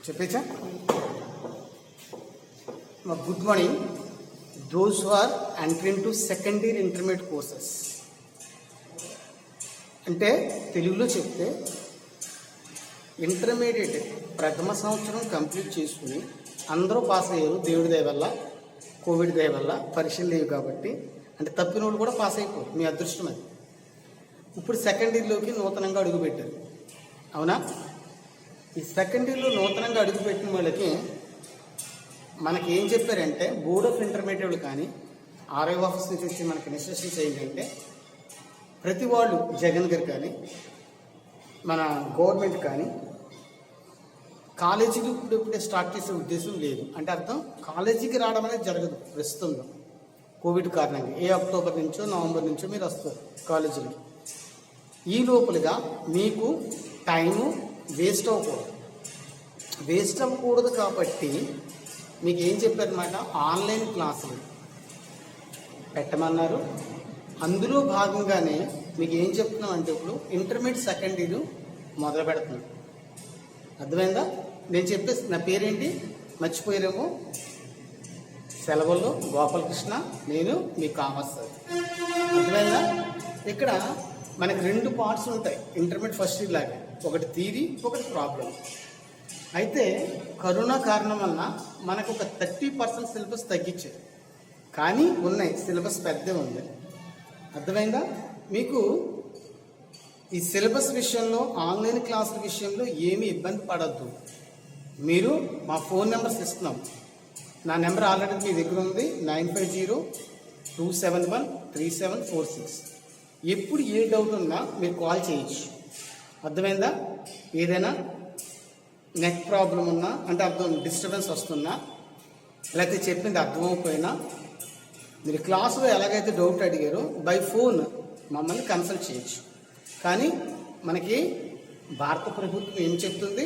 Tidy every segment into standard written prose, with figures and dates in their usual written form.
చెప్పేచ్చా good morning those who are entering to second year intermediate courses. అంటే తెలుగులో చెప్తే intermediate ప్రథమ సంవత్సరం కంప్లీట్ చేసుకుని అందరూ పాస్ అయ్యారు. దేవుడి దయ వల్ల, కోవిడ్ దయ వల్ల పరీక్షలు లేవు కాబట్టి. అంటే తప్పిన వాళ్ళు కూడా పాస్ అయిపోరు, మీ అదృష్టం అది. ఇప్పుడు సెకండ్ ఇయర్లోకి నూతనంగా అడుగుపెట్టారు, అవునా? ఈ సెకండ్ ఇయర్లో నూతనంగా అడుగుపెట్టిన వాళ్ళకి మనకి ఏం చెప్పారంటే, బోర్డ్ ఆఫ్ ఇంటర్మీడియట్ కానీ ఆర్ఐ ఆఫీస్ నుంచి వచ్చి మనకి ఇన్స్ట్రక్షన్స్ ఏంటంటే, ప్రతి వాళ్ళు జగన్ గారు కానీ మన గవర్నమెంట్ కానీ కాలేజీకి ఇప్పుడే స్టార్ట్ చేసే ఉద్దేశం లేదు. అంటే అర్థం, కాలేజీకి రావడం అనేది జరగదు ప్రస్తుతంలో కోవిడ్ కారణంగా. ఏ అక్టోబర్ నుంచో నవంబర్ నుంచో మీరు వస్తారు కాలేజీలో. ఈ లోపలుగా మీకు టైము వేస్ట్ అవ్వకూడదు కాబట్టి మీకు ఏం చెప్పారన్నమాట, ఆన్లైన్ క్లాసులు పెట్టమన్నారు. అందులో భాగంగానే మీకు ఏం చెప్తున్నాం అంటే, ఇప్పుడు ఇంటర్మీడియట్ సెకండ్ ఇయర్ మొదలు పెడుతున్నాం. అర్థమైందా? నేను చెప్పేసి నా పేరేంటి మర్చిపోయారేమో, సెలవుల్లో గోపాలకృష్ణ, నేను మీ కామర్స్. అర్థమైందా? ఇక్కడ మనకి 2 పార్ట్స్ ఉంటాయి ఇంటర్మీడియట్ ఫస్ట్ ఇయర్ లాగా, ఒకటి థియరీ, ఒకటి ప్రాబ్లం. అయితే కరోనా కారణం వలన మనకు ఒక 30% సిలబస్ తగ్గించారు, కానీ ఉన్నాయి సిలబస్ పెద్ద ఉంది. అర్థమైందా? మీకు ఈ సిలబస్ విషయంలో, ఆన్లైన్ క్లాసుల విషయంలో ఏమీ ఇబ్బంది పడద్దు. మీరు మా ఫోన్ నెంబర్స్ ఇస్తున్నాం. నా నెంబర్ ఆల్రెడీ మీ దగ్గర ఉంది, 9502713746. ఎప్పుడు ఏ డౌట్ ఉన్నా మీరు కాల్ చేయొచ్చు. అర్థమైందా? ఏదైనా నెట్ ప్రాబ్లం ఉన్నా, అంటే అర్థం డిస్టర్బెన్స్ వస్తున్నా, లేకపోతే చెప్పింది అర్థమైపోయినా, మీరు క్లాసులో ఎలాగైతే డౌట్ అడిగారో బై ఫోన్ మమ్మల్ని కన్సల్ట్ చేయొచ్చు. కానీ మనకి భారత ప్రభుత్వం ఏం చెప్తుంది,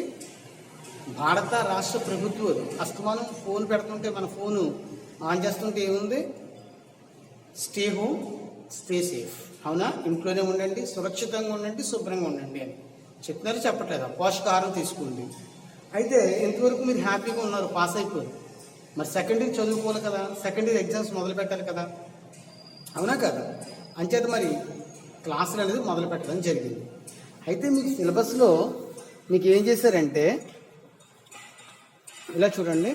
భారత రాష్ట్ర ప్రభుత్వం అస్తమానం ఫోన్ పెడుతుంటే, మన ఫోను ఆన్ చేస్తుంటే ఏముంది, స్టే హోమ్ స్టే సేఫ్, అవునా? ఇంట్లోనే ఉండండి, సురక్షితంగా ఉండండి, శుభ్రంగా ఉండండి అని చెప్తున్నారు, చెప్పట్లేదా? పోషకాహారం తీసుకోండి. అయితే ఇంతవరకు మీరు హ్యాపీగా ఉన్నారు, పాస్ అయిపోయారు. మరి సెకండ్ ఇయర్ చదువుకోవాలి కదా, సెకండ్ ఇయర్ ఎగ్జామ్స్ మొదలు పెట్టాలి కదా, అవునా కదా? అంచేత మరి క్లాసులు అనేది మొదలు పెట్టడం జరిగింది. అయితే మీకు సిలబస్లో మీకు ఏం చేశారంటే, ఇలా చూడండి,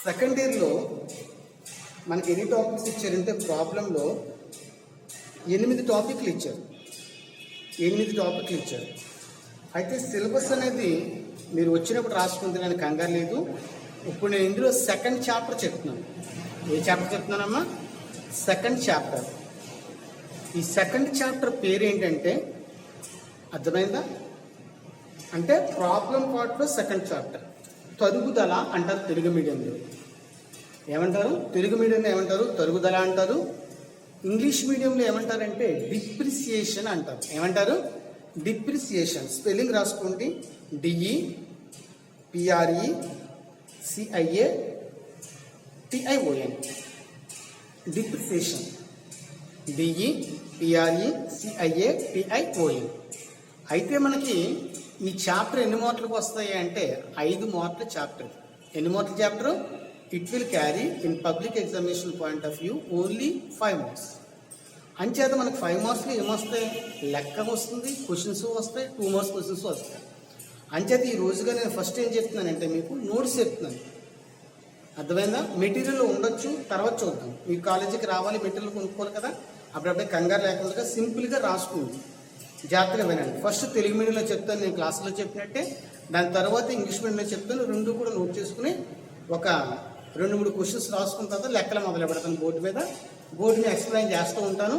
సెకండ్ ఇయర్లో మనకి ఎన్ని టాపిక్స్ ఇచ్చారంటే, ప్రాబ్లంలో 8 టాపిక్లు ఇచ్చారు. అయితే సిలబస్ అనేది మీరు వచ్చినప్పుడు రాసుకుంటే నేను కంగారు లేదు. ఇప్పుడు నేను ఇందులో సెకండ్ చాప్టర్ చెప్తున్నాను. ఏ చాప్టర్ చెప్తున్నానమ్మా? Second chapter. ఈ సెకండ్ చాప్టర్ పేరు ఏంటంటే, అర్థమైందా? అంటే ప్రాబ్లం పార్ట్లో సెకండ్ చాప్టర్. తరుగుదల అంటారు తెలుగు మీడియంలో. ఏమంటారు? తెలుగు మీడియంలో ఏమంటారు? తరుగుదల అంటారు. ఇంగ్లీష్ మీడియంలో ఏమంటారంటే డిప్రిసియేషన్ అంటారు. ఏమంటారు? డిప్రిసియేషన్. స్పెల్లింగ్ రాసుకోండి, DEPRECIATION. Depreciation, DEPRECIATION. అయితే మనకి ఈ చాప్టర్ ఎన్ని మార్కులకు వస్తాయి అంటే 5 మార్కుల చాప్టర్. ఎన్ని మార్కుల chapter? It will carry in public examination point of view only 5 marks. అంచేత మనకు 5 మార్క్స్లో ఏమొస్తాయి? లెక్క వస్తుంది, క్వశ్చన్స్ వస్తాయి, 2 మార్క్స్ క్వశ్చన్స్ వస్తాయి. అంచేత ఈ రోజుగా నేను ఫస్ట్ ఏం చెప్తున్నానంటే, మీకు నోట్స్ చెప్తున్నాను. అర్థమైందా? మెటీరియల్ ఉండొచ్చు, తర్వాత చూద్దాం. మీ కాలేజీకి రావాలి, మెటీరియల్ కొనుక్కోవాలి కదా, అప్పుడప్పుడే కంగారు లేకుండా సింపుల్గా రాసుకోండి, జాగ్రత్తగా వినండి. ఫస్ట్ తెలుగు మీడియంలో చెప్తాను నేను క్లాసులో చెప్పినట్టే, దాని తర్వాత ఇంగ్లీష్ మీడియంలో చెప్తాను. 2 కూడా నోట్ చేసుకుని ఒక 2-3 క్వశ్చన్స్ రాసుకున్న తర్వాత లెక్కలు మొదలు పెడతాను. బోర్డు మీద ఎక్స్ప్లెయిన్ చేస్తూ ఉంటాను.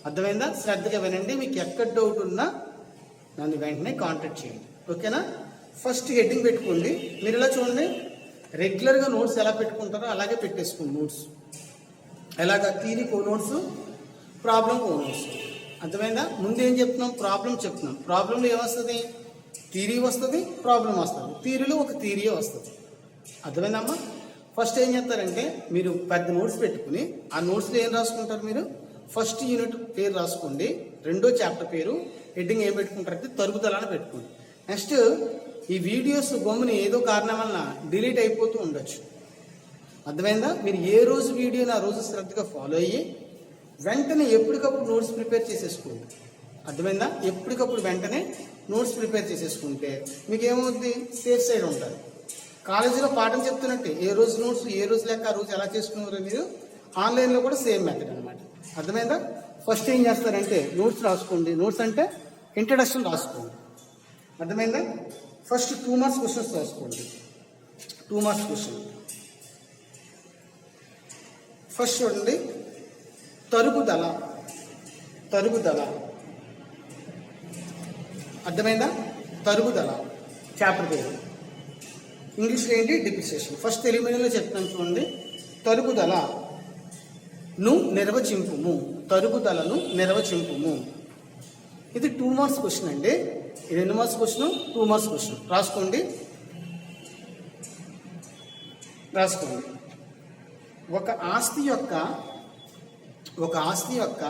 అర్థమైందా? శ్రద్ధగా వినండి. మీకు ఎక్కడ డౌట్ ఉన్నా నన్ను వెంటనే కాంటాక్ట్ చేయండి, ఓకేనా? ఫస్ట్ హెడ్డింగ్ పెట్టుకోండి. మీరు ఇలా చూడండి, రెగ్యులర్గా నోట్స్ ఎలా పెట్టుకుంటారో అలాగే పెట్టేసుకోండి. నోట్స్ ఎలాగా? థియరీ కో నోట్స్, ప్రాబ్లం కో నోట్స్. అర్థమైందా? ముందు ఏం చెప్తున్నాం? ప్రాబ్లం చెప్తున్నాం. ప్రాబ్లంలో ఏమొస్తుంది? థియరీ వస్తుంది, ప్రాబ్లం వస్తుంది. థియరీలో ఒక థియరీ వస్తుంది. అర్థమైందమ్మా? ఫస్ట్ ఏం చేస్తారంటే, మీరు పెద్ద నోట్స్ పెట్టుకుని ఆ నోట్స్లో ఏం రాసుకుంటారు? మీరు ఫస్ట్ యూనిట్ పేరు రాసుకోండి, 2వ చాప్టర్ పేరు, హెడ్డింగ్ ఏం పెట్టుకుంటారంటే తరుగుదల అని పెట్టుకోండి. నెక్స్ట్ ఈ వీడియోస్ గమ్ముని ఏదో కారణం వలన డిలీట్ అయిపోతూ ఉండొచ్చు. అర్థమైందా? మీరు ఏ రోజు వీడియోని ఆ రోజు శ్రద్ధగా ఫాలో అయ్యి వెంటనే ఎప్పటికప్పుడు నోట్స్ ప్రిపేర్ చేసేసుకోండి. అర్థమైందా? ఎప్పటికప్పుడు వెంటనే నోట్స్ ప్రిపేర్ చేసేసుకుంటే మీకు ఏమవుద్ది, సేఫ్ సైడ్ ఉంటారు. కాలేజీలో పాఠం చెప్తున్నట్టే ఏ రోజు నోట్స్ ఏ రోజు లెక్క ఆ రోజు ఎలా చేసుకున్నారో మీరు ఆన్లైన్లో కూడా సేమ్ మెథడ్ అనమాట. అర్థమైందా? ఫస్ట్ ఏం చేస్తారంటే నోట్స్ రాసుకోండి. నోట్స్ అంటే ఇంట్రడక్షన్ రాసుకోండి. అర్థమైందా? ఫస్ట్ 2 మార్క్స్ క్వశ్చన్స్ రాసుకోండి. 2 మార్క్స్ క్వశ్చన్ ఫస్ట్ చూడండి. తరుగుదల. అర్థమైందా? తరుగుదల చాప్టర్ పేరు. ఇంగ్లీష్లో ఏంటి, డిప్రిసియేషన్. ఫస్ట్ తెలుగు మీడియంలో చెప్తాను చూడండి. తరుగుదలను నిర్వచింపుము. తరుగుదలను నిర్వచింపుము. ఇది 2 మార్క్స్ క్వశ్చన్ అండి. ఇది 2 మార్క్స్ క్వశ్చన్, 2 మార్క్స్ క్వశ్చన్. రాసుకోండి. ఒక ఆస్తి యొక్క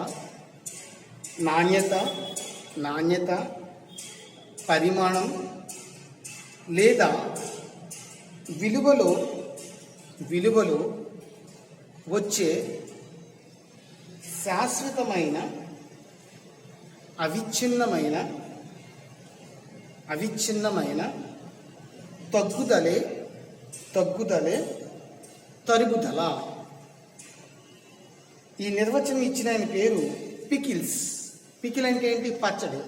నాణ్యత, పరిమాణం లేదా విలువలో వచ్చే శాశ్వతమైన అవిచ్ఛిన్నమైన తగ్గుదలే తరుగుదల. ఈ నిర్వచనం ఇచ్చిన ఆయన పేరు పికిల్స్. పికిల్ అంటే ఏంటి, పచ్చడి.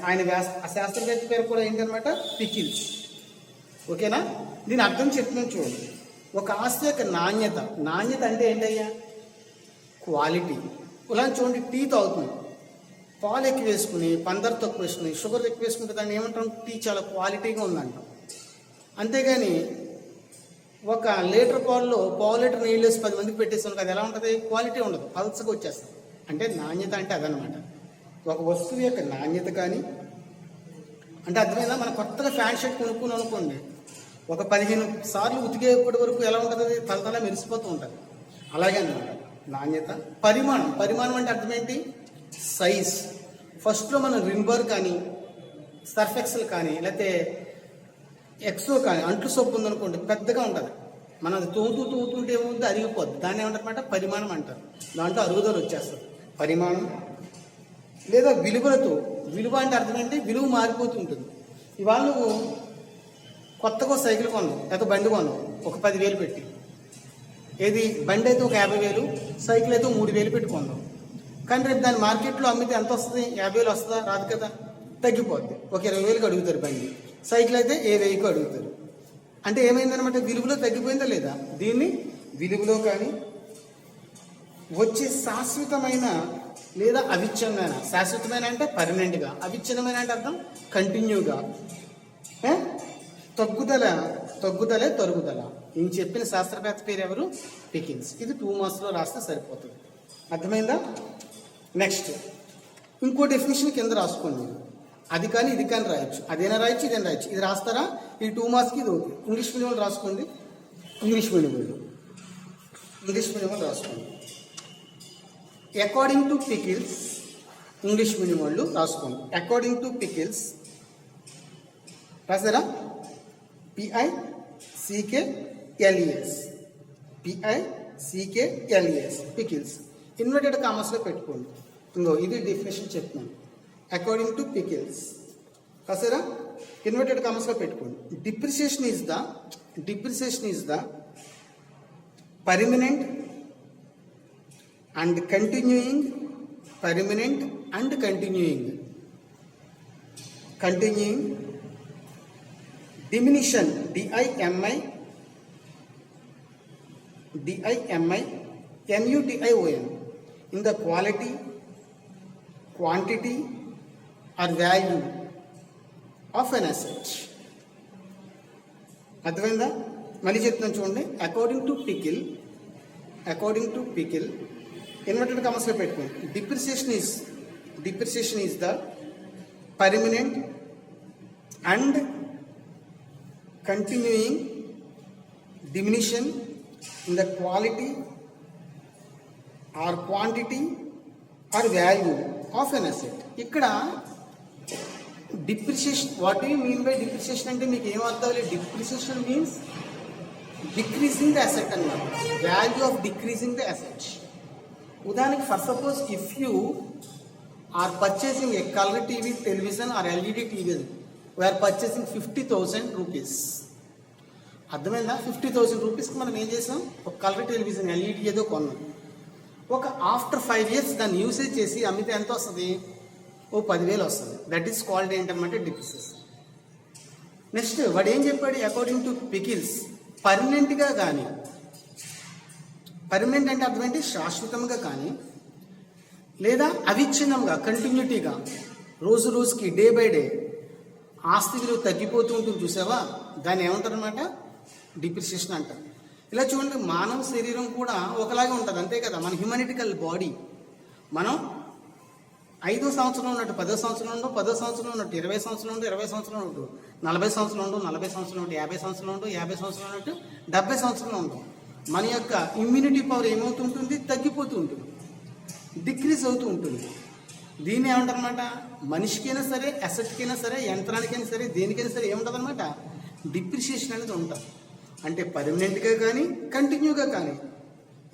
ఆయన శాస్త్రవేత్త పేరు కూడా ఏంటనమాట, పికిల్స్. ఓకేనా? దీని అర్థం చెప్తున్నాను చూడండి. ఒక ఆస్తి యొక్క నాణ్యత అంటే ఏంటయ్యా, క్వాలిటీ. ఇలా చూడండి, టీ తాగుతుంది, పాలు ఎక్కువ వేసుకుని పందరు తక్కువ వేసుకుని షుగర్ ఎక్కువ వేసుకుంటే దాన్ని ఏమంటాం, టీ చాలా క్వాలిటీగా ఉందంటాం. అంతేగాని ఒక లీటర్ పాలలో పావు లీటర్ నీళ్ళు వేసి 10 మందికి పెట్టేస్తాను, అది ఎలా ఉంటుంది, క్వాలిటీ ఉండదు, పల్చగా వచ్చేస్తుంది. అంటే నాణ్యత అంటే అదనమాట. ఒక వస్తువు యొక్క నాణ్యత కానీ అంటే అర్థమైందా? మనం కొత్తగా ఫ్యాన్ షర్ట్ కొనుక్కుని అనుకోండి, ఒక 15 సార్లు ఉతికేపటి వరకు ఎలా ఉంటుంది, అది తలతల మెరిసిపోతూ ఉంటుంది. అలాగే అనమాట నాణ్యత. పరిమాణం అంటే అర్థం ఏంటి, సైజ్. ఫస్ట్లో మనం రిన్బర్ కానీ సర్ఫ్ ఎక్సెల్ కానీ లేకపోతే ఎక్సో కానీ అంట్లు సోపు ఉందనుకోండి, పెద్దగా ఉంటుంది. మనం అది తోముతుంటే ఏముంది, అరిగిపోద్ది. దాన్ని ఏమంటారన్నమాట, పరిమాణం అంటారు. దాంట్లో అరుగుదల వచ్చేస్తుంది, పరిమాణం. లేదా విలువ అంటే అర్థం ఏంటి, విలువ మారిపోతూ ఉంటుంది. ఇవాళ నువ్వు కొత్తగా సైకిల్ కొన్నావు లేకపోతే బండి కొన్నావు ఒక 10,000 పెట్టి. ఏది, బండి అయితే ఒక 50,000, సైకిల్ అయితే 3,000 పెట్టి కొన్నావు. కానీ రేపు దాని మార్కెట్లో అమ్మితే ఎంత వస్తుంది, 50,000 వస్తుందా, రాదు కదా, తగ్గిపోద్ది. ఒక 20,000కి అడుగుతారు బండి, సైకిల్ అయితే 10,000కి అడుగుతారు. అంటే ఏమైందనమాట, విలువలో తగ్గిపోయిందా లేదా. దీన్ని విలువలో కానీ వచ్చే శాశ్వతమైన లేదా అవిచ్ఛిన్నమైన, శాశ్వతమైన అంటే పర్మనెంట్గా, అవిచ్ఛిన్నమైన అంటే అర్థం కంటిన్యూగా. తగ్గుదలే తరుగుదల. నేను చెప్పిన శాస్త్రవేత్త పేరు ఎవరు, పికిల్స్. ఇది 2 మార్క్స్లో రాస్తే సరిపోతుంది. అర్థమైందా? నెక్స్ట్ ఇంకో డెఫినేషన్ కింద రాసుకోండి. అది కానీ ఇది కానీ రాయొచ్చు, అదేనా రాయొచ్చు, ఇదేనా రాయొచ్చు. ఇది రాస్తారా, ఈ 2 మార్క్స్కి ఇది ఓకే. ఇంగ్లీష్ మీడియం రాసుకోండి. ఇంగ్లీష్ మీడియం రాసుకోండి. According to Pickles, English medium వాళ్ళు రాసుకోండి. అకార్డింగ్ టు పికిల్స్ రాసారా, PICKLES పికిల్స్. ఇన్వర్టెడ్ కామర్స్లో పెట్టుకోండి. ఇంకో ఇది డెఫినేషన్ చెప్తున్నాను. అకార్డింగ్ టు పికిల్స్ రాసారా, ఇన్వర్టెడ్ కామర్స్లో పెట్టుకోండి. Depreciation is the permanent and continuing diminution DIMINUTION in the quality, quantity or value of an asset. అర్థమైందా? మళ్ళీ చెప్తున్నాను చూడండి. అకార్డింగ్ టు పికిల్ ఇన్వర్టెడ్ కామర్స్లో పెట్టుకోండి. Depreciation is the permanent and continuing diminution in the quality or quantity or value of an asset. ఇక్కడ depreciation, what you mean by depreciation అంటే మీకు ఏం అర్థం లేదు. Depreciation means decreasing the asset అన్నమాట, value of decreasing the asset. ఉదాహరణకి for suppose if you are purchasing a colour TV, television or LED TV, we are purchasing 50,000 rupees. అర్థమైందా? 50,000 రూపీస్కి మనం ఏం చేసాం, ఒక కలర్ టెలివిజన్ ఎల్ఈడి ఏదో కొన్నాం. ఒక ఆఫ్టర్ 5 years దాన్ని యూసేజ్ చేసి అమ్మితే ఎంత వస్తుంది, ఓ 10,000 వస్తుంది. దట్ ఈస్ కాల్డ్ ఏంటన్నమాట డిప్రిసియేషన్. నెక్స్ట్ వాడు ఏం చెప్పాడు, అకార్డింగ్ టు పికిల్స్ పర్మనెంట్గా కానీ, పర్మనెంట్ అంటే అర్థం ఏంటి, శాశ్వతంగా కానీ లేదా అవిచ్ఛిన్నంగా కంటిన్యూటీగా రోజు రోజుకి డే బై డే ఆస్తి విలువ తగ్గిపోతూ ఉంటుంది చూసావా, దాన్ని ఏమంటారనమాట, డిప్రిసియేషన్ అంటారు. ఇలా చూడండి, మానవ శరీరం కూడా ఒకలాగే ఉంటుంది అంతే కదా. మన హ్యూమనిటికల్ బాడీ మనం 5వ సంవత్సరం ఉన్నట్టు 10వ సంవత్సరం ఉండవు, 10వ సంవత్సరం ఉన్నట్టు 20 సంవత్సరం ఉండవు, 20 సంవత్సరం ఉండవు, 40 సంవత్సరం ఉండవు, 40 సంవత్సరం ఉండవు, 50 సంవత్సరం ఉండవు, 50 సంవత్సరం ఉన్నట్టు 70 సంవత్సరం ఉండవు. మన యొక్క ఇమ్యూనిటీ పవర్ ఏమవుతుంటుంది, తగ్గిపోతూ ఉంటుంది, డిక్రీజ్ అవుతూ ఉంటుంది. దీన్ని ఏమంటారనమాట, మనిషికైనా సరే, అసెట్కైనా సరే, యంత్రానికైనా సరే, దేనికైనా సరే ఏముంటుంది అనమాట, డిప్రిసియేషన్ అనేది ఉంటుంది. అంటే పర్మనెంట్గా కానీ కంటిన్యూగా కానీ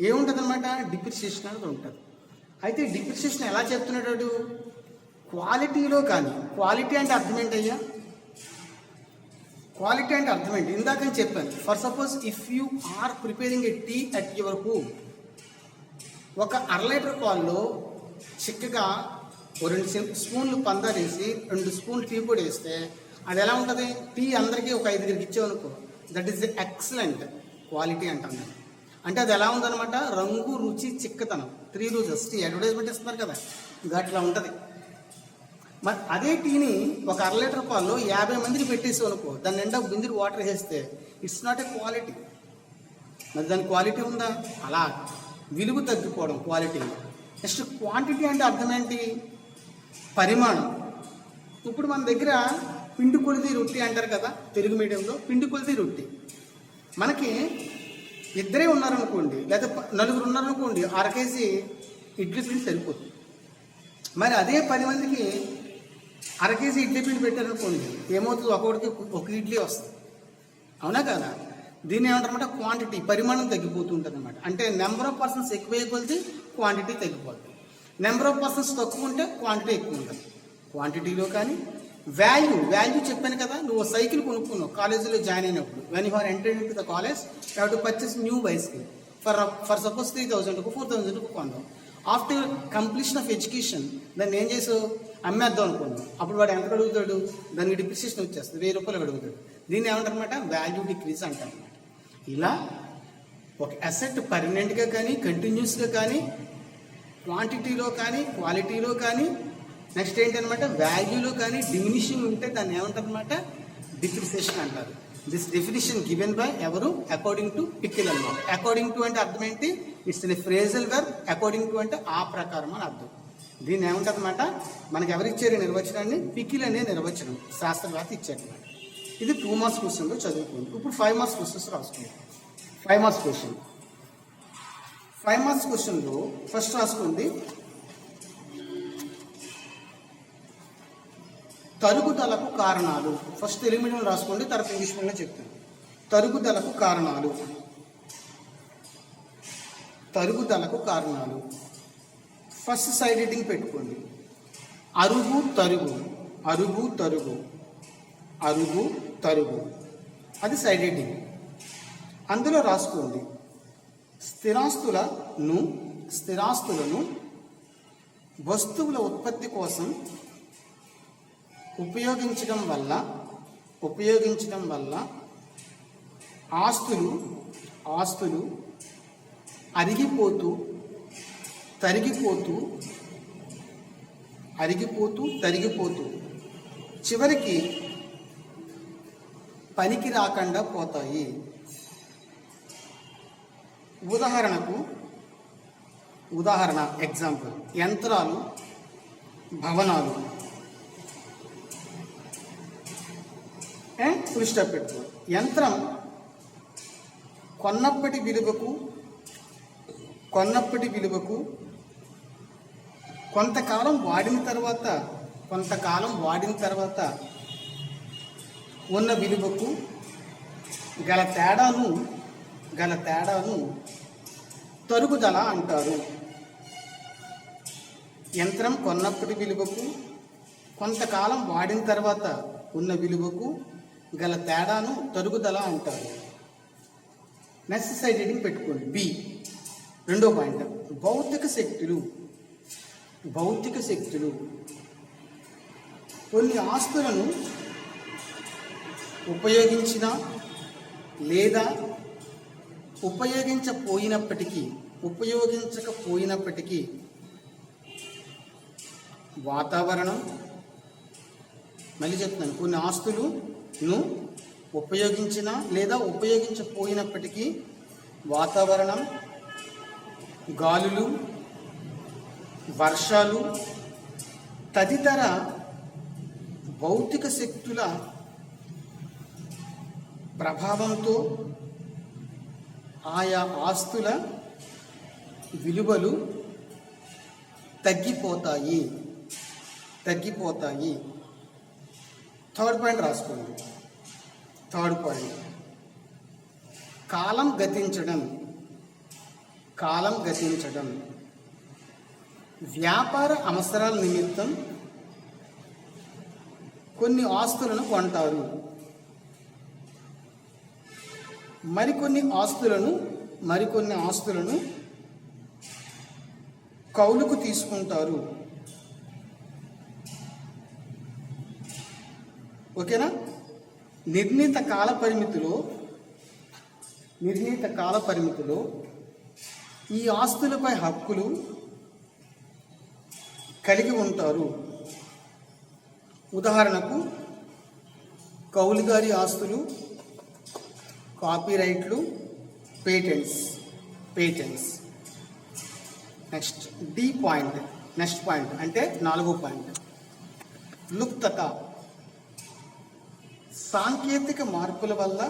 ఏముంటుంది అనమాట, డిప్రిసియేషన్ అనేది ఉంటుంది. అయితే డిప్రిసియేషన్ ఎలా చెప్తున్నాడు, క్వాలిటీలో కానీ, క్వాలిటీ అంటే అర్థం ఏంటయ్యా, క్వాలిటీ అంటే అర్థం ఏంటి, ఇందాక నేను చెప్పాను. For suppose if you are preparing a tea at your home, ఒక 1/2 లీటర్ పాల్లో చిక్కగా 2 స్పూన్లు పందాలు వేసి 2 స్పూన్లు టీ పొడి వేస్తే అది ఎలా ఉంటుంది, టీ అందరికీ ఒక 5 ఇచ్చామనుకో, దట్ ఈస్ ఎక్సలెంట్ క్వాలిటీ అంటాం. అంటే అది ఎలా ఉందన్నమాట, రంగు, రుచి, చిక్కతనం, 3 రోజెస్ టీ అడ్వర్టైజ్మెంట్ ఇస్తున్నారు కదా, అట్లా ఉంటుంది. మరి అదే టీని ఒక 1/2 లీటర్ పాల్లో 50 మందికి పెట్టేసావు అనుకో, దాని నిండా బిందులు వాటర్ వేస్తే ఇట్స్ నాట్ ఏ క్వాలిటీ. మరి దాని క్వాలిటీ ఉందా, అలా విలువ తగ్గిపోవడం క్వాలిటీ. నెక్స్ట్ క్వాంటిటీ అంటే అర్థం ఏంటి, పరిమాణం. ఇప్పుడు మన దగ్గర పిండి కొలిది రొట్టి అంటారు కదా తెలుగు మీడియంలో, పిండి కొలిది రొట్టి. మనకి 2 ఉన్నారనుకోండి, లేదా 4 ఉన్నారనుకోండి, 1/2 కేజీ ఇడ్లీ పిండి సరిపోతుంది. మరి అదే 10 మందికి 1/2 కేజీ ఇడ్లీ పిండి పెట్టారనుకోండి, ఏమవుతుంది, ఒక్కొక్కడికి 1 ఇడ్లీ వస్తుంది, అవునా కదా. దీన్ని ఏమంటారన్నమాట, క్వాంటిటీ, పరిమాణం తగ్గిపోతుంటుంది అనమాట. అంటే నెంబర్ ఆఫ్ పర్సన్స్ ఎక్కువ కొలిది క్వాంటిటీ తగ్గిపోతుంది, నెంబర్ ఆఫ్ పర్సన్స్ తక్కువ ఉంటే క్వాంటిటీ ఎక్కువ ఉంటుంది. క్వాంటిటీలో కానీ వాల్యూ చెప్పాను కదా, నువ్వు సైకిల్ కొనుక్కున్నావు కాలేజీలో జాయిన్ అయినప్పుడు, when you are entering into the college you have to purchase new bicycle for suppose 3,000కు 4,000కు కొందాం. ఆఫ్టర్ కంప్లీషన్ ఆఫ్ ఎడ్యుకేషన్ దాన్ని ఏం చేసావు, అమ్మేద్దాం అనుకున్నాం. అప్పుడు వాడు ఎంత అడుగుతాడు, దానికి డిప్రిసియేషన్ వచ్చేస్తుంది, 1,000 రూపాయలు అడుగుతాడు. దీన్ని ఏమంటారనమాట, వాల్యూ డిక్రీజ్ అంటారనమాట. ఇలా ఒక అసెట్ పర్మనెంట్గా కానీ, కంటిన్యూస్గా కానీ, క్వాంటిటీలో కానీ, క్వాలిటీలో కానీ, నెక్స్ట్ ఏంటనమాట వాల్యూలో కానీ డిమినిషింగ్ ఉంటే దాన్ని ఏమంటారనమాట, డిప్రిసియేషన్ అంటారు. దిస్ డెఫినిషన్ గివెన్ బై ఎవరు, అకార్డింగ్ టు పికిల్ అనమాట. అకార్డింగ్ టు అంటే అర్థం ఏంటి, it's a phrasal verb. According to అంటే ఆ ప్రకారం అని అర్థం. దీన్ని ఏమంటారనమాట, మనకి ఎవరిచ్చారు నిర్వచనాన్ని, పికిల్ అనే నిర్వచనం శాస్త్రవేత్త ఇచ్చారనమాట. ఇది 2 మార్క్స్ క్వశ్చన్లో చదువుకోండి. ఇప్పుడు 5 మార్క్స్ క్వశ్చన్స్ రాసుకోండి. 5 మార్క్స్ క్వశ్చన్, 5 మార్క్స్ క్వశ్చన్లో ఫస్ట్ రాసుకోండి, తరుగుదలకు కారణాలు. ఫస్ట్ తెలుగు మీడియంలో రాసుకోండి, తర్వాత ఇంగ్లీష్ మీడియంలో చెప్తాను. తరుగుదలకు కారణాలు, తరుగుదలకు కారణాలు. ఫస్ట్ సైడ్ హెడ్డింగ్ పెట్టుకోండి, అరుగు తరుగు, అరుగు తరుగు, అరుగు తరుగు, అది సైడ్ హెడ్డింగ్. అందులో రాసుకోండి, స్థిరాస్తులను వస్తువుల ఉత్పత్తి కోసం ఉపయోగించడం వల్ల ఆస్తులు అరిగిపోతూ తరిగిపోతూ చివరికి పనికి రాకుండా పోతాయి. ఉదాహరణ ఎగ్జాంపుల్, యంత్రాలు, భవనాలు. ఫుల్ స్టాప్ పెట్టుకో. యంత్రం కొన్నప్పటి విలువకు కొంతకాలం వాడిన తర్వాత కొంతకాలం వాడిన తర్వాత ఉన్న విలువకు గల తేడాను తరుగుదల అంటారు. యంత్రం కొన్నప్పటి విలువకు కొంతకాలం వాడిన తర్వాత ఉన్న విలువకు గల తేడాను తరుగుదల అంటారు. నెక్స్ట్ సైడ్ హెడ్డింగ్ పెట్టుకోండి. బి, రెండో పాయింట్. భౌతిక శక్తులు కొన్ని ఆస్తులను ఉపయోగించినా లేదా ఉపయోగించకపోయినప్పటికీ వాతావరణం, మళ్ళీ చెప్తున్నాను, కొన్ని ఆస్తులను ఉపయోగించినా లేదా ఉపయోగించకపోయినప్పటికీ వాతావరణం, గాలులు, వర్షాలు తదితర భౌతిక శక్తుల ప్రభావంతో ఆయా ఆస్తుల విలువలు తగ్గిపోతాయి. థర్డ్ పాయింట్ రాసుకోండి. థర్డ్ పాయింట్, కాలం గతించడం. వ్యాపార అవసరాల నిమిత్తం కొన్ని ఆస్తులను కొంటారు, మరికొన్ని ఆస్తులను కౌలుకు తీసుకుంటారు. ఓకేనా? నిర్ణీత కాల పరిమితిలో ఈ ఆస్తులపై హక్కులు కలిగి ఉంటారు. ఉదాహరణకు కౌలుదారి ఆస్తులు, కాపీరైట్లు, patents. Next D point. Next point అంటే 4వ పాయింట్, లుప్తత. సాంకేతిక మార్పుల వల్ల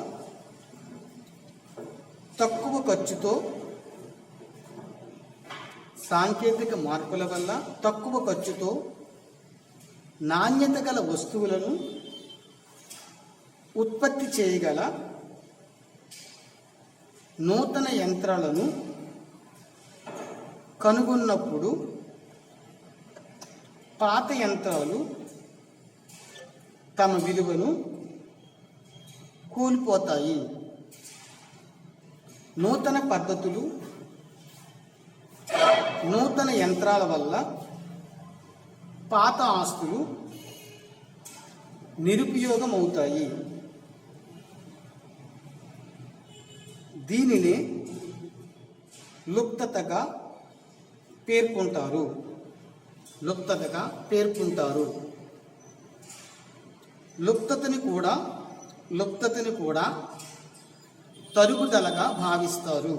తక్కువ ఖర్చుతో నాణ్యత గల వస్తువులను ఉత్పత్తి చేయగల నూతన యంత్రాలను కనుగొన్నప్పుడు పాత యంత్రాలు తమ విలువను కోల్పోతాయి. నూతన పద్ధతులు, నూతన యంత్రాల వల్ల పాత ఆస్తులు నిరుపయోగం అవుతాయి. దీనినే లుప్తతగా పేర్కొంటారు. లుప్తతని కూడా తరుగుదలగా భావిస్తారు.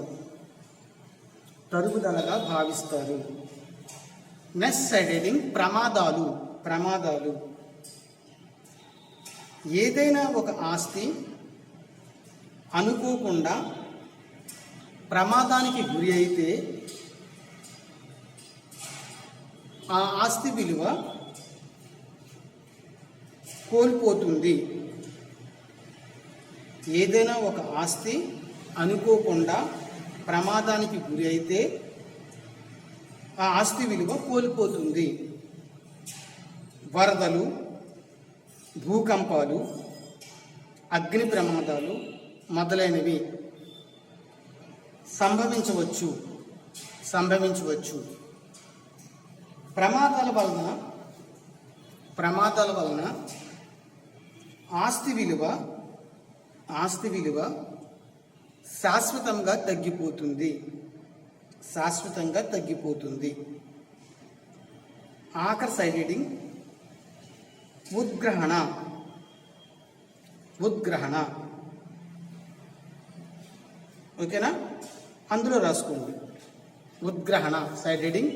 నెక్స్ట్ సైడ్ హెడ్డింగ్, ప్రమాదాలు. ఏదైనా ఒక ఆస్తి అనుకోకుండా ప్రమాదానికి గురి అయితే ఆ ఆస్తి విలువ కోల్పోతుంది. ఏదైనా ఒక ఆస్తి అనుకోకుండా ప్రమాదానికి గురి అయితే ఆ ఆస్తి విలువ కోల్పోతుంది. వరదలు, భూకంపాలు, అగ్ని ప్రమాదాలు మొదలైనవి సంభవించవచ్చు. ప్రమాదాల వలన ఆస్తి విలువ శాశ్వతంగా తగ్గిపోతుంది. ఆఖరి సైడ్ హెడ్డింగ్, ఉద్గ్రహణ. ఓకేనా? అందులో రాసుకోండి. ఉద్గ్రహణ సైడ్ హెడ్డింగ్,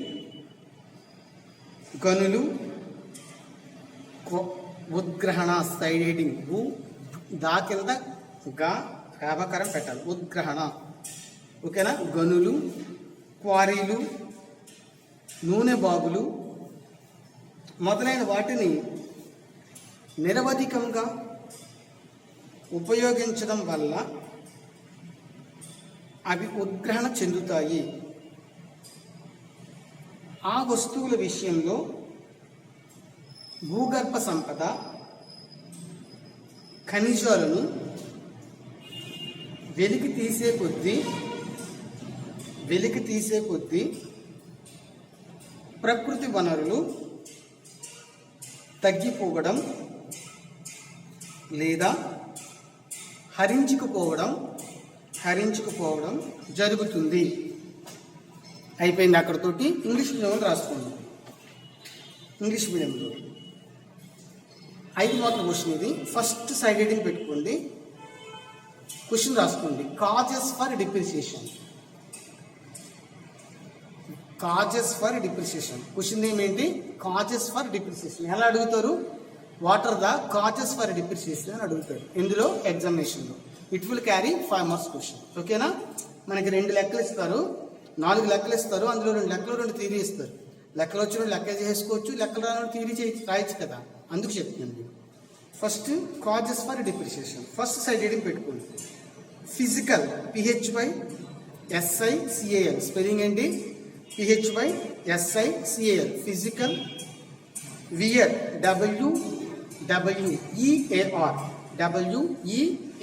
గనులు. ఉద్గ్రహణ సైడ్ హెడ్డింగ్, దా కింద గా వ్యాపకారం పెట్టాలి. ఉద్గ్రహణ. ఓకేనా? గనులు, క్వారీలు, నూనె బాగులు, మొదలైన వాటిని నిరవధికంగా ఉపయోగించడం వల్ల అవి ఉద్గ్రహణ చెందుతాయి. ఆ వస్తువుల విషయంలో భూగర్భ సంపద, ఖనిజాలను వెలికి తీసే కొద్దీ ప్రకృతి వనరులు తగ్గిపోవడం లేదా హరించుకుపోవడం జరుగుతుంది. అయిపోయింది అక్కడతోటి. ఇంగ్లీష్ మీడియంలో రాసుకోండి. ఇంగ్లీష్ మీడియంలో 5 మార్కుల క్వశ్చన్ ఇది. ఫస్ట్ సైడ్ హెడింగ్ పెట్టుకోండి, క్వశ్చన్ రాసుకోండి. Causes for depreciation. క్వశ్చన్ ఏమేంటి? Causes for depreciation. ఎలా అడుగుతారు? What are the causes for depreciation అని అడుగుతారు ఇందులో ఎగ్జామినేషన్లో. It will carry 5 marks question. ఓకేనా? మనకి 2 లెక్కలు ఇస్తారు, 4 లెక్కలు ఇస్తారు. అందులో 2 లెక్కలు 2 థియరీ ఇస్తారు. లెక్కలు వచ్చిన లెక్క చేసుకోవచ్చు, లెక్కలు రాని థియరీ రాయొచ్చు కదా, అందుకు చెప్తున్నాను. First causes for depreciation. First side heading పెట్టుకోండి. Physical, PHYSICAL. స్పెల్లింగ్ ఏంటి? PHYSICAL. Physical. Wear,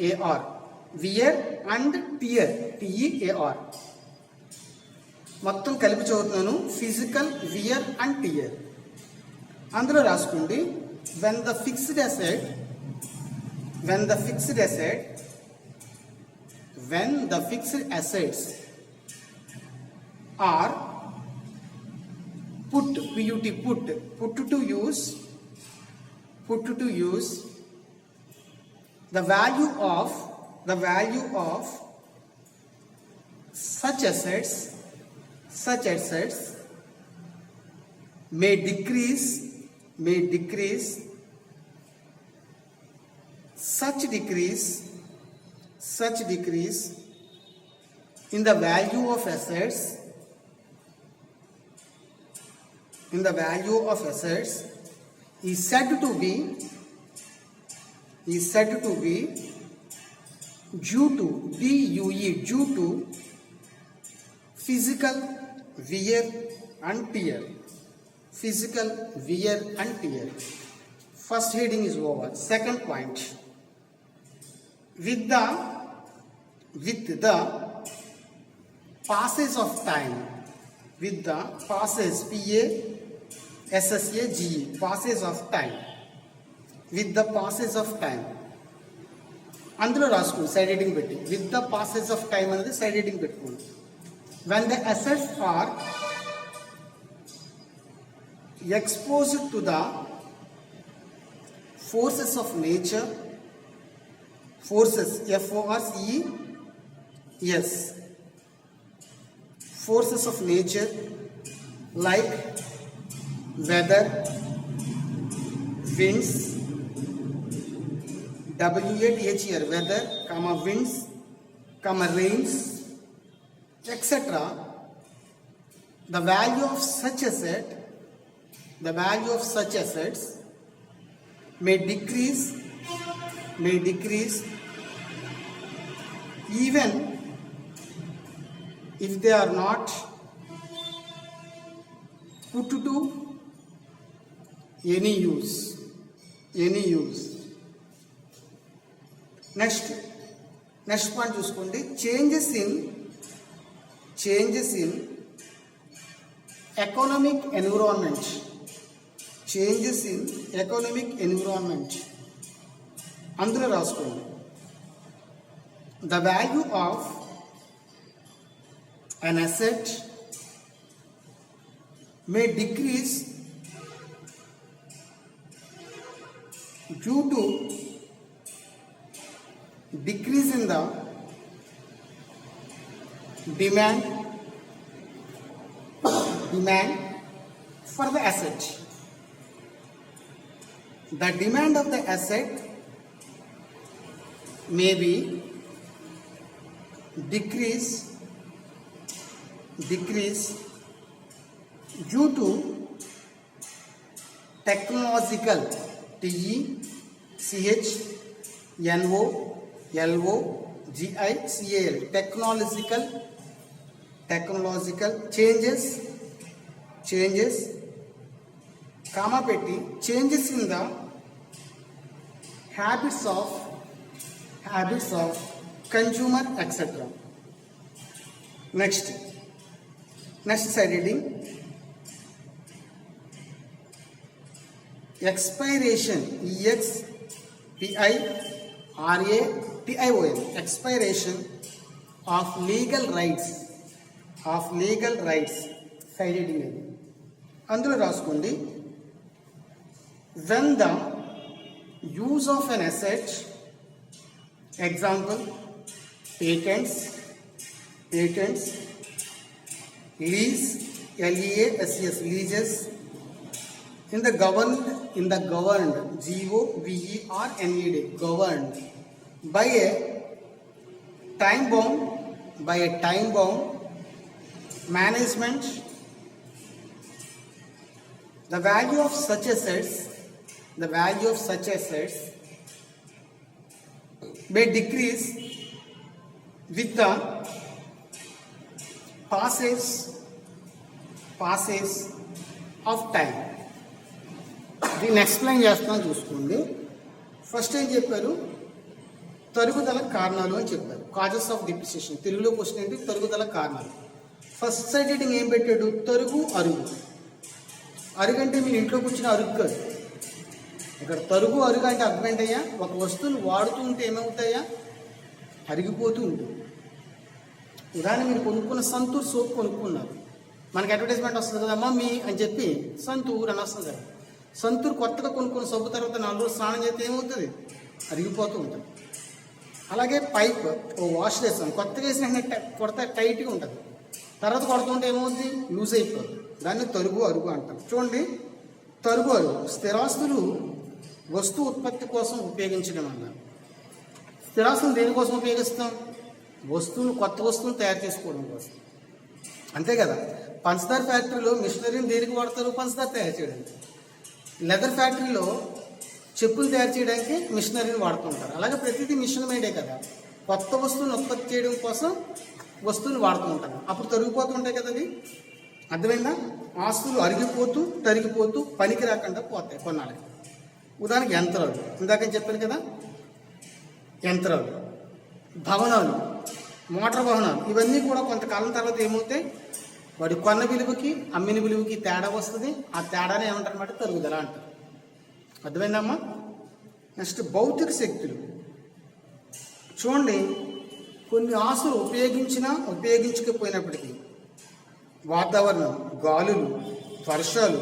WEAR. Wear and tear, TEAR. మొత్తం కలిపి చదువుతున్నాను. Physical, wear and tear. అందులో రాసుకోండి. when the fixed assets are put to use, the value of such assets may decrease. Such decrease in the value of assets is said to be due to physical wear and tear. First heading is over. Second point. With the passage of time, PASSAGE, passage of time. With the passage of time. అందులో రాసుకోండి side heading పెట్టి. With the passage of time అనేది side heading పెట్టుకోండి. when the assets are exposed to the forces of nature, forces, FORCES, forces of nature like weather, winds, WATHER, weather, winds, rains, etc. The value of such assets may decrease even if they are not put to any use. Next point చూసుకోండి. changes in economic environment. అందులో రాసుకోండి. the value of an asset may decrease due to decrease in the demand for the asset. The demand of the asset may be decrease due to technological, TECHNOLOGICAL, technological changes comma పెట్టి changes in the habits of consumer etcetera. Next side heading expiration, EXPIRATION, expiration of legal rights side heading అది. అందులో రాసుకోండి, when the use of an asset, example patents, lease, LEASES, leases, in the governed, GOVERNED, governed by a time bound management, the value of such assets may decrease with the passage of time. దీన్ని explain చేస్తాను చూసుకోండి. First ఏం చెప్పారు, తరుగుదల కారణాలు అని చెప్పారు, causes of depreciation. తెలుగులో క్వశ్చన్ ఏంటి, తరుగుదల కారణాలు. ఫస్ట్ సైడ్ హెడ్డింగ్ ఏం పెట్టాడు, తరుగు అరుగు. అరుగు అంటే మీరు ఇంట్లో కూర్చుని అరుగు కాదు, ఇక్కడ తరుగు అరుగు అంటే అర్థం ఏంటయ్యా, ఒక వస్తువును వాడుతూ ఉంటే ఏమవుతాయా, అరిగిపోతూ ఉంటుంది. ఉదాహరణ మీరు కొనుక్కున్న సంతూర్ సోప్ కొనుక్కున్నారు, మనకి అడ్వర్టైజ్మెంట్ వస్తుంది కదా మమ్మీ అని చెప్పి సంతూర్ అని వస్తుంది కదా. సంతూర్ కొత్తగా కొనుక్కున్న సబ్బు తర్వాత 4 రోజులు స్నానం చేస్తే ఏమవుతుంది, అరిగిపోతూ ఉంటుంది. అలాగే పైప్ ఓ వాష్ చేస్తాం, కొత్తగా వేసిన కొడత టైట్గా ఉంటుంది, తర్వాత కొడుతుంటే ఏమవుతుంది, లూజ్ అయిపోతుంది. దాన్ని తరుగు అరుగు అంటాం. చూడండి, తరుగు అరుగు స్థిరాస్తులు వస్తు ఉత్పత్తి కోసం ఉపయోగించడం అన్నారు. స్థిరాస్తులు దేనికోసం ఉపయోగిస్తాం, వస్తువులు, కొత్త వస్తువులు తయారు చేసుకోవడం కోసం, అంతే కదా. పంచదార ఫ్యాక్టరీలో మిషనరీని దేనికి వాడతారు, పంచదార తయారు చేయడానికి. లెదర్ ఫ్యాక్టరీలో చెప్పులు తయారు చేయడానికి మిషనరీని వాడుతుంటారు. అలాగే ప్రతిదీ మిషన్ మేడే కదా. కొత్త వస్తువులను ఉత్పత్తి చేయడం కోసం వస్తువులు వాడుతూ ఉంటారు, అప్పుడు తరిగిపోతూ ఉంటాయి కదా. అవి అర్థమైందా, ఆస్తులు అరిగిపోతూ తరిగిపోతూ పనికి రాకుండా పోతాయి కొన్నాళ్ళకి. ఉదాహరణకి యంత్రాలు, ఇందాక చెప్పాను కదా, యంత్రాలు, భవనాలు, మోటార్ వాహనాలు, ఇవన్నీ కూడా కొంతకాలం తర్వాత ఏమవుతాయి, వాడి కొన్న విలువకి అమ్మిన విలువకి తేడా వస్తుంది. ఆ తేడానే ఏమంటారన్నమాట, తరుగుదల అంటారు. అర్థమైందమ్మా. నెక్స్ట్ భౌతిక శక్తులు. చూడండి, కొన్ని ఆస్తులు ఉపయోగించకపోయినప్పటికీ వాతావరణం, గాలులు, వర్షాలు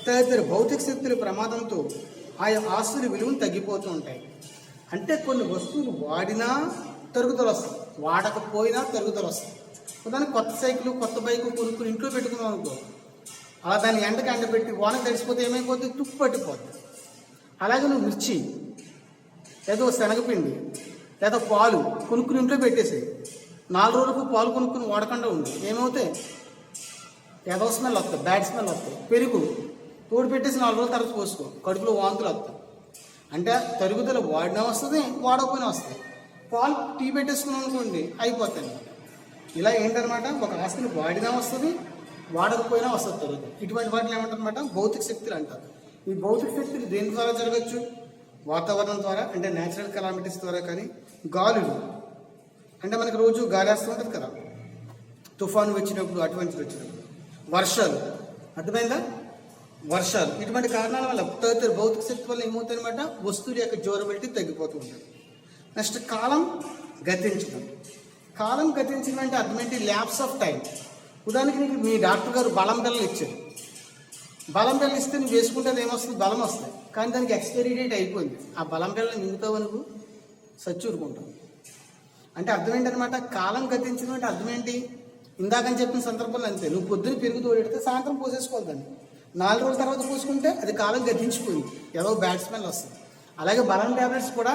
తదితర భౌతిక శక్తుల ప్రమాదంతో ఆయా ఆస్తుల విలువలు తగ్గిపోతూ ఉంటాయి. అంటే కొన్ని వస్తువులు వాడినా తరుగుదల వస్తుంది, వాడకపోయినా తరుగుదల వస్తుంది. ఉదాహరణ కొత్త సైకిల్, కొత్త బైక్ కొనుక్కుని ఇంట్లో పెట్టుకున్నాం అనుకో, అలా దాన్ని ఎండకి ఎండబెట్టి వానకు తడిసిపోతే ఏమైపోతుంది, తుప్పు పట్టిపోతుంది. అలాగే నువ్వు మిర్చి, ఏదో శనగపిండి లేదా పాలు కొనుక్కుని ఇంట్లో పెట్టేసి 4 రోజులకు పాలు కొనుక్కుని వాడకుండా ఉంది, ఏమవుతాయి, ఏదో స్మెల్ వస్తాయి, బ్యాడ్ స్మెల్ వస్తాయి. పెరుగు తోడు పెట్టేసి 4 రోజుల తర్వాత పోసుకో, కడుపులో వాంతులు వస్తాయి. అంటే తరుగుదల వాడినా వస్తుంది, వాడకపోయినా వస్తుంది. పాలు టీ పెట్టేసుకున్నాం అనుకోండి, అయిపోతాయి. ఇలా ఏంటనమాట, ఒక ఆస్తిని వాడినా వస్తుంది, వాడకపోయినా వస్తుంది తరుగుదల. ఇటువంటి వాటిని ఏమంటారనమాట, భౌతిక శక్తులు అంటారు. ఈ భౌతిక శక్తులు దేని ద్వారా జరగచ్చు, వాతావరణం ద్వారా, అంటే న్యాచురల్ కెలామిటీస్ ద్వారా. కానీ గాలులు అంటే మనకి రోజు గాలి వేస్తూ ఉంటుంది కదా, తుఫాను వచ్చినప్పుడు, అటువంటిది వచ్చినప్పుడు. వర్షాలు, అర్థమైందా, వర్షాలు, ఇటువంటి కారణాల వల్ల తదితర భౌతిక శక్తి వల్ల ఏమవుతుంది అనమాట, వస్తువుల యొక్క డ్యూరబిలిటీ తగ్గిపోతూ ఉంటుంది. నెక్స్ట్ కాలం గతించడం. కాలం గతించడం అంటే అర్థం ఏంటి, ల్యాప్స్ ఆఫ్ టైం. ఉదాహరణకి నీకు మీ డాక్టర్ గారు బలం పిల్లలు ఇచ్చారు, బలం పిల్లలు ఇస్తే నువ్వు వేసుకుంటే అది ఏమొస్తుంది, బలం వస్తుంది. కానీ దానికి ఎక్స్పైరీ డేట్ అయిపోయింది, ఆ బలం పిల్లలు మింగుతావు నువ్వు సచ్చూరుకుంటావు. అంటే అర్థం ఏంటనమాట, కాలం గతించడం అంటే అర్థం ఏంటి, ఇందాకని చెప్పిన సందర్భంలో అంతే. నువ్వు పొద్దున పెరుగు తోడెడితే సాయంత్రం పోసేసుకోవాలి దాన్ని, 4 రోజుల తర్వాత పోసుకుంటే అది కాలం గతించిపోయింది, ఏదో బ్యాడ్ స్మెల్ వస్తుంది. అలాగే బలం ట్యాబ్లెట్స్ కూడా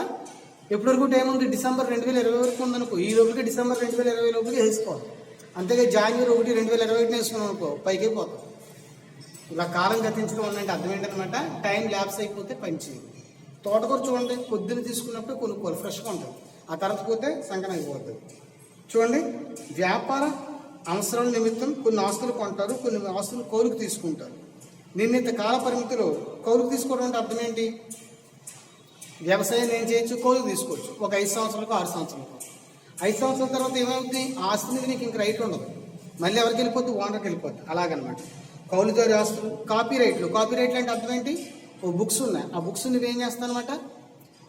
ఎప్పటివరకు టైం ఉంది, డిసెంబర్ 2020 వరకు ఉందనుకో, ఈ లోపలికి డిసెంబర్ 2020 లోపలికి వేసుకోవాలి. అంతేగా జనవరి 1, 2021 వేసుకున్నాం అనుకో, పైకి పోతాం. ఇలా కాలం గతించడం అంటే అర్థం ఏంటనమాట, టైం ల్యాప్స్ అయిపోతే పని చేయదు. తోటకూర చూడండి, పొద్దున్న తీసుకున్నప్పుడు కొనుక్కోవాలి, ఫ్రెష్గా ఉంటుంది. ఆ తర్వాత పోతే సంకనం అయిపోతుంది. చూడండి, వ్యాపార అవసరాల నిమిత్తం కొన్ని ఆస్తులు కొంటారు, కొన్ని ఆస్తులు కౌలుకు తీసుకుంటారు. నిర్ణీత కాల పరిమితిలో కౌలుకు తీసుకోవడం అంటే అర్థం ఏంటి? వ్యవసాయం ఏం చేయొచ్చు, కౌలుకు తీసుకోవచ్చు. ఒక 5 సంవత్సరాలకు 6 సంవత్సరాలకు. 5 సంవత్సరాల తర్వాత ఏమవుతుంది, ఆ ఆస్తి మీద నీకు ఇంక రైట్ ఉండదు, మళ్ళీ ఎవరికి వెళ్ళిపోద్ది, ఓనర్కి వెళ్ళిపోద్ది. అలాగనమాట కౌలుదారి ఆస్తులు. కాపీ రైట్లు అంటే అర్థం ఏంటి? ఓ బుక్స్ ఉన్నాయి, ఆ బుక్స్ నువ్వేం చేస్తాను అనమాట,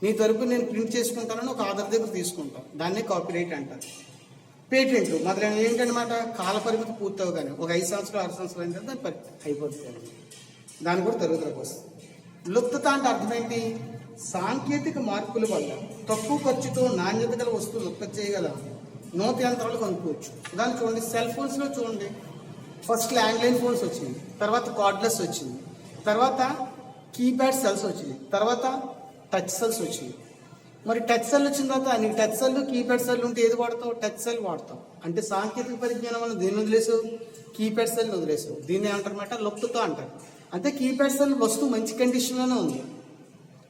నీ తరపున నేను ప్రింట్ చేసుకుంటానని ఒక ఆధార్ దగ్గర తీసుకుంటాం, దాన్నే కాపీ రైట్ అంటారు. పేటెంట్లు మొదలైన ఏంటనమాట, కాల పరిమితి పూర్తవగానే ఒక 5 సంవత్సరాలు 6 సంవత్సరాలు అయిన తర్వాత దాని అయిపోతుంది, దాన్ని కూడా తరుగుదలకు వస్తుంది. లుప్తత అంటే అర్థం ఏంటి? సాంకేతిక మార్పుల వల్ల తక్కువ ఖర్చుతో నాణ్యత గల వస్తువులు ఉత్పత్తి చేయగల నూతన యంత్రాలు కొనుక్కోవచ్చు. దాన్ని చూడండి, సెల్ ఫోన్స్లో చూడండి, ఫస్ట్ ల్యాండ్లైన్ ఫోన్స్ వచ్చింది, తర్వాత కార్డ్లెస్ వచ్చింది, తర్వాత కీప్యాడ్ సెల్స్ వచ్చింది, తర్వాత టచ్ సెల్స్ వచ్చింది. మరి టచ్ సెల్ వచ్చిన తర్వాత నీకు టచ్ సెల్ కీప్యాడ్ సెల్ ఉంటే ఏది వాడతావు? టచ్ సెల్ వాడతావు. అంటే సాంకేతిక పరిజ్ఞానం వల్ల దేన్ని వదిలేసావు? Keypad cell వదిలేసావు. దీన్ని ఏమంటారన్నమాట, లుప్తత అంటారు. అంటే కీప్యాడ్ సెల్ వస్తువు మంచి కండిషన్లోనే ఉంది,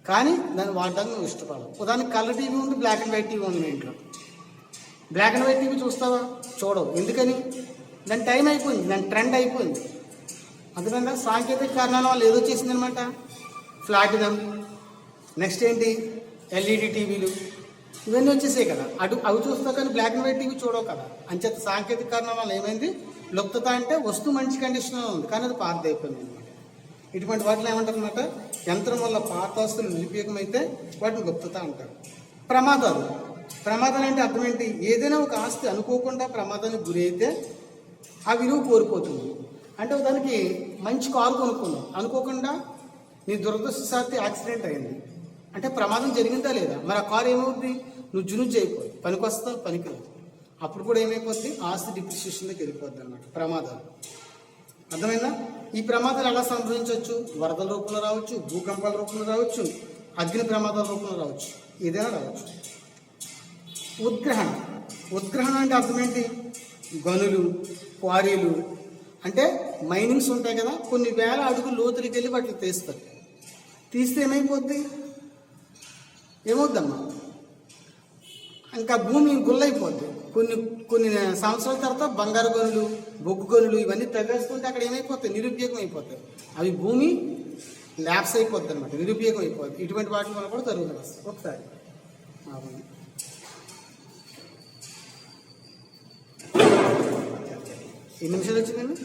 కానీ దాన్ని వాడడానికి నువ్వు ఇష్టపడవు. ఉదాహరణకి కలర్ టీవీ ఉంది, బ్లాక్ అండ్ వైట్ టీవీ ఉంది మీ ఇంట్లో. బ్లాక్ అండ్ వైట్ టీవీ చూస్తావా? చూడవు. ఎందుకని? దాని టైం అయిపోయింది, దాని ట్రెండ్ అయిపోయింది. అందుకని సాంకేతిక కారణాల వల్ల ఏదో చేసింది అనమాట, ఫ్లాటినం, నెక్స్ట్ ఏంటి, ఎల్ఈడి టీవీలు, ఇవన్నీ వచ్చేసాయి కదా. అవి చూస్తావు కానీ బ్లాక్ అండ్ వైట్ టీవీ చూడవు కదా. అంచేత సాంకేతిక కారణాల వల్ల ఏమైంది, లుప్తత అంటే వస్తువు మంచి కండిషన్లో ఉంది కానీ అది పాతది అయిపోయింది అనమాట. ఇటువంటి వాటిని ఏమంటారు అనమాట, యంత్రం వల్ల పాత ఆస్తులు నిరుపయోగం అయితే వాటిని లుప్తత అంటారు. ప్రమాదాలు అంటే అర్థం ఏంటి? ఏదైనా ఒక ఆస్తి అనుకోకుండా ప్రమాదానికి గురి అయితే ఆ విలువ కోల్పోతుంది. అంటే దానికి మంచి కారు కొనుక్కున్నావు, అనుకోకుండా నీ దురదృష్టశాత్తు యాక్సిడెంట్ అయింది, అంటే ప్రమాదం జరిగిందా లేదా? మరి ఆ కారు ఏమవుద్ది, నువ్వు జునుజ్జు అయిపోయి పనికి వస్తావు, పనికి రావు. అప్పుడు కూడా ఏమైపోద్ది, ఆస్తి డిప్రిషియేషన్లోకి వెళ్ళిపోద్ది అన్నమాట. ప్రమాదాలు అర్థమైందా? ఈ ప్రమాదాలు ఎలా సంభవించవచ్చు? వరదల రూపంలో రావచ్చు, భూకంపాల రూపంలో రావచ్చు, అగ్ని ప్రమాదాల రూపంలో రావచ్చు, ఏదైనా రావచ్చు. ఉద్గ్రహణ అంటే అర్థం ఏంటి? గనులు, క్వారీలు, అంటే మైనింగ్స్ ఉంటాయి కదా, కొన్ని వేల అడుగులు లోతులకి వెళ్ళి వాటిని తీస్తారు. తీస్తే ఏమవుద్దమ్మా, ఇంకా భూమి గుల్లైపోద్ది. కొన్ని సంవత్సరాల తర్వాత బంగారు గనులు, బొగ్గు గనులు ఇవన్నీ తవ్వేసుకుంటే అక్కడ ఏమైపోతాయి, నిరుపయోగం అయిపోతాయి. అవి భూమి ల్యాప్స్ అయిపోద్ది అనమాట, నిరుపయోగం అయిపోద్ది. ఇటువంటి వాటి వల్ల కూడా జరుగుతుంది. ఒకసారి ఎన్ని నిమిషాలు వచ్చిందండి?